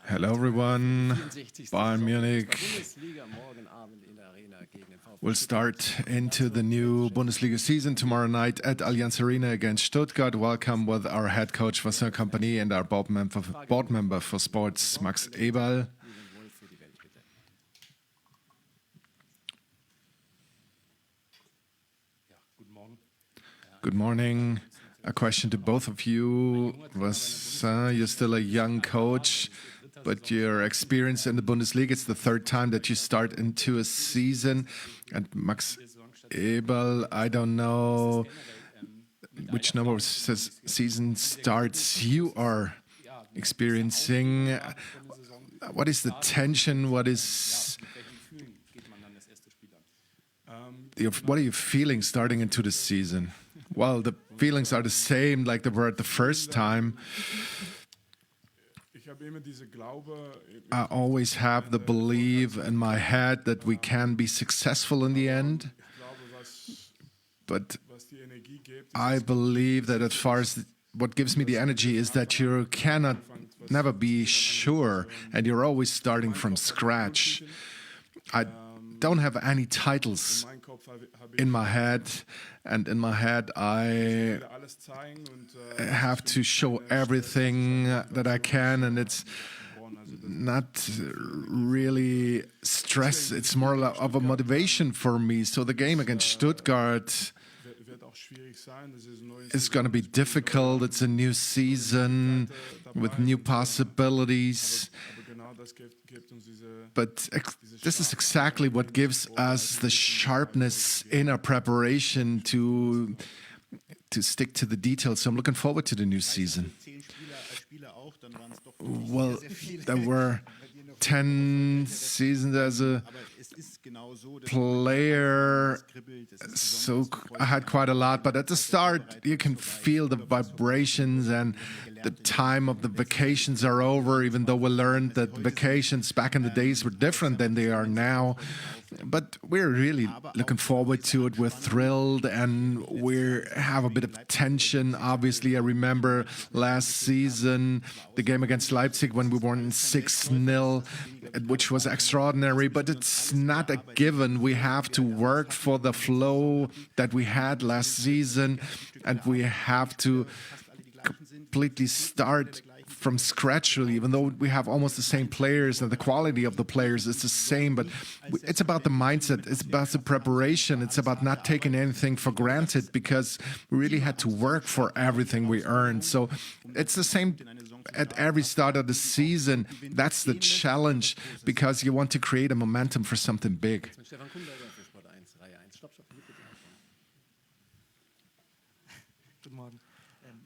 Hello everyone. Bayern Munich will start into the new Bundesliga season tomorrow night at Allianz Arena against Stuttgart. Welcome with our head coach Vincent Kompany and our board member for sports, Max Eberl. Good morning. A question to both of you. Vincent, you're still a young coach, but your experience in the Bundesliga, it's the third time that you start into a season. And Max Eberl, I don't know which number of season starts you are experiencing. What is the tension? What are you feeling starting into the season? Well, the feelings are the same like they were at the first time. I always have the belief in my head that we can be successful in the end. But I believe that as far as what gives me the energy is that you cannot never be sure and you're always starting from scratch. I don't have any titles in my head, and in my head I have to show everything that I can, and it's not really stress, it's more of a motivation for me. So the game against Stuttgart is going to be difficult. It's a new season with new possibilities. But this is exactly what gives us the sharpness in our preparation to stick to the details. So I'm looking forward to the new season. Well, there were 10 seasons as a player, so I had quite a lot. But at the start, you can feel the vibrations, and the time of the vacations are over, even though we learned that vacations back in the days were different than they are now. But we're really looking forward to it. We're thrilled, and we have a bit of tension. Obviously, I remember last season, the game against Leipzig when we won 6-0, which was extraordinary, but it's not a given. We have to work for the flow that we had last season, and we have to completely start from scratch, really, even though we have almost the same players and the quality of the players is the same. But it's about the mindset, it's about the preparation, it's about not taking anything for granted, because we really had to work for everything we earned. So it's the same at every start of the season. That's the challenge, because you want to create a momentum for something big.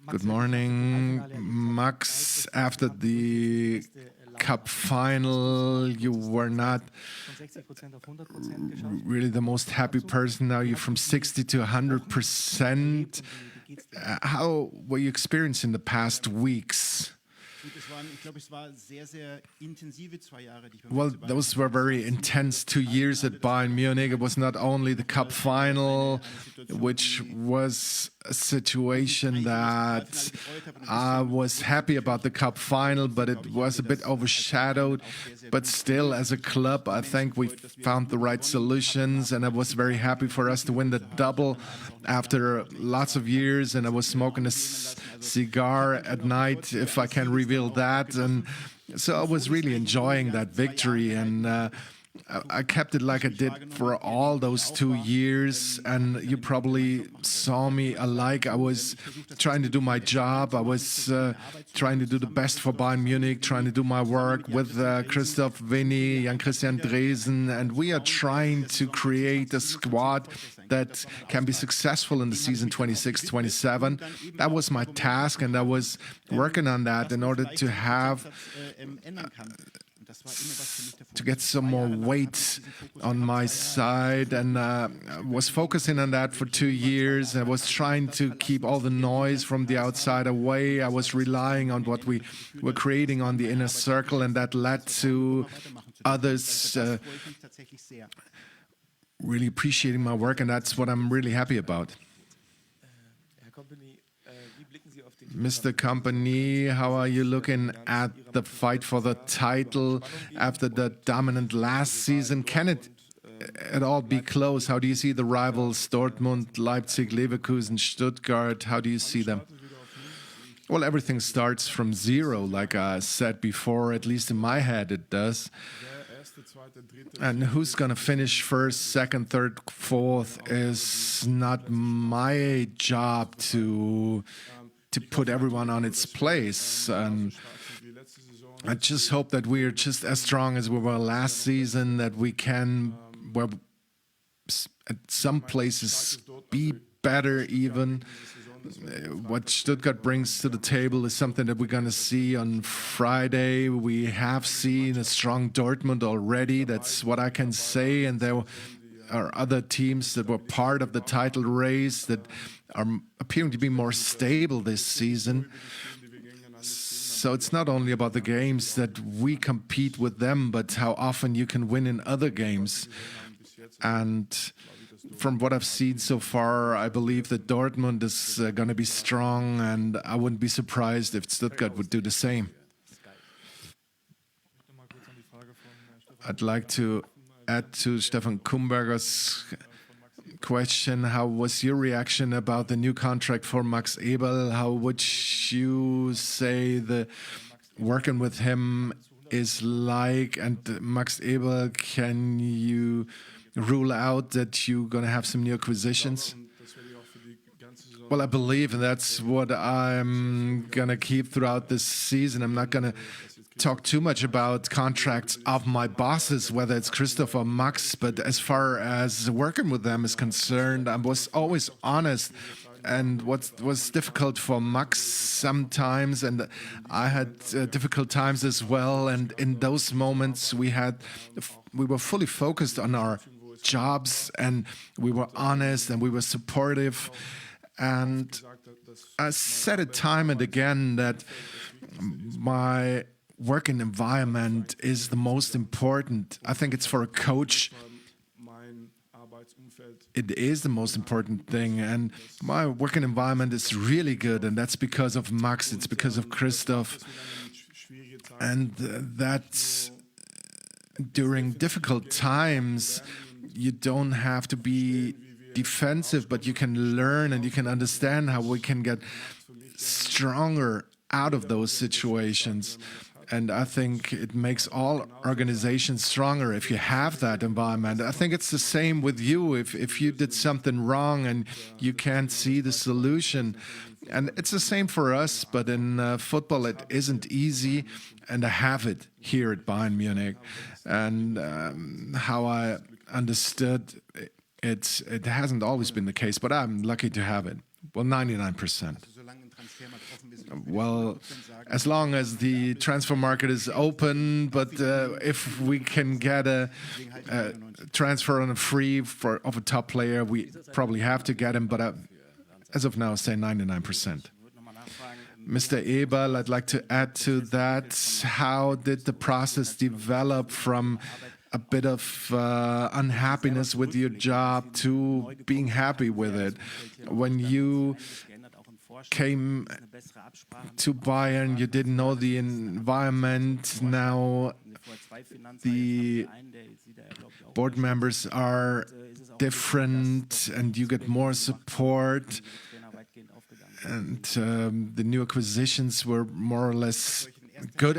Good morning, Max. After the Cup final, you were not really the most happy person. Now you're from 60 to 100%. How were you experiencing the past weeks? Well, those were very intense 2 years at Bayern Munich. It was not only the Cup final, which was a situation that I was happy about the Cup final, but it was a bit overshadowed. But still, as a club, I think we found the right solutions, and I was very happy for us to win the double after lots of years. And I was smoking a cigar at night, if I can reveal that. And so I was really enjoying that victory, and I kept it like I did for all those 2 years. And you probably saw me alike. I was trying to do my job. I was trying to do the best for Bayern Munich, trying to do my work with Christoph Winnie, Jan-Christian Dresen, and we are trying to create a squad that can be successful in the season 26-27. That was my task, and I was working on that in order to have to get some more weight on my side, and was focusing on that for 2 years. I was trying to keep all the noise from the outside away. I was relying on what we were creating on the inner circle, and that led to others really appreciating my work, and that's what I'm really happy about. Mr. Kompany, how are you looking at the fight for the title after the dominant last season? Can it at all be close? How do you see the rivals Dortmund, Leipzig, Leverkusen, Stuttgart? How do you see them? Well, everything starts from zero, like I said before, at least in my head it does. And who's going to finish first, second, third, fourth is not my job to put everyone on its place. And I just hope that we are just as strong as we were last season, that we can, well, at some places, be better even. What Stuttgart brings to the table is something that we're going to see on Friday. We have seen a strong Dortmund already. That's what I can say. And there are other teams that were part of the title race that are appearing to be more stable this season. So it's not only about the games that we compete with them, but how often you can win in other games. And from what I've seen so far, I believe that Dortmund is going to be strong, and I wouldn't be surprised if Stuttgart would do the same. I'd like to add to Stefan Kumberger's question. How was your reaction about the new contract for Max Eberl? How would you say the working with him is like? And Max Eberl, can you rule out that you're going to have some new acquisitions? Well, I believe that's what I'm going to keep throughout this season. I'm not going to talk too much about contracts of my bosses, whether it's Christoph or Max, but as far as working with them is concerned, I was always honest. And what was difficult for Max sometimes, and I had difficult times as well, and in those moments we were fully focused on our jobs, and we were honest, and we were supportive. And I said it time and again that my working environment is the most important. I think it's for a coach. It is the most important thing, and my working environment is really good, and that's because of Max, it's because of Christoph, and that's during difficult times. You don't have to be defensive, but you can learn and you can understand how we can get stronger out of those situations. And I think it makes all organizations stronger if you have that environment. I think it's the same with you. If you did something wrong and you can't see the solution, and it's the same for us, but in football it isn't easy, and I have it here at Bayern Munich. And how I understood it hasn't always been the case, but I'm lucky to have it. Well, 99%. Well, as long as the transfer market is open, but if we can get a transfer on a free of a top player, we probably have to get him, but as of now, I say 99%. Mr. Eberl, I'd like to add to that. How did the process develop from a bit of unhappiness with your job to being happy with it? When you came to Bayern, you didn't know the environment. Now the board members are different and you get more support. And the new acquisitions were more or less good